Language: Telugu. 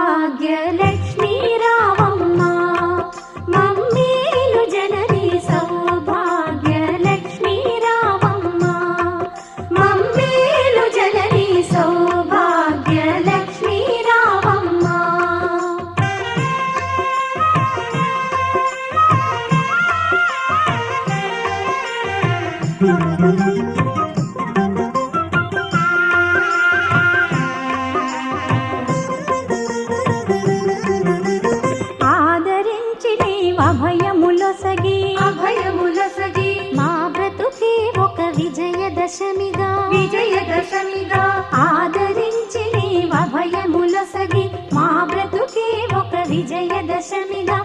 సౌభాగ్యలక్ష్మీ రావమ్మ మమ్మేలు జనని సౌభాగ్యలక్ష్మీ రావమ్మ మమ్మేలు జనని సౌభాగ్యలక్ష్మీ రావమ్మ. ఆదరించి నీవభయములొసగి మా బ్రతుకే ఒక విజయదశమిగా ఆదరించి నీవభయములొసగి మా బ్రతుకే ఒక విజయదశమిగా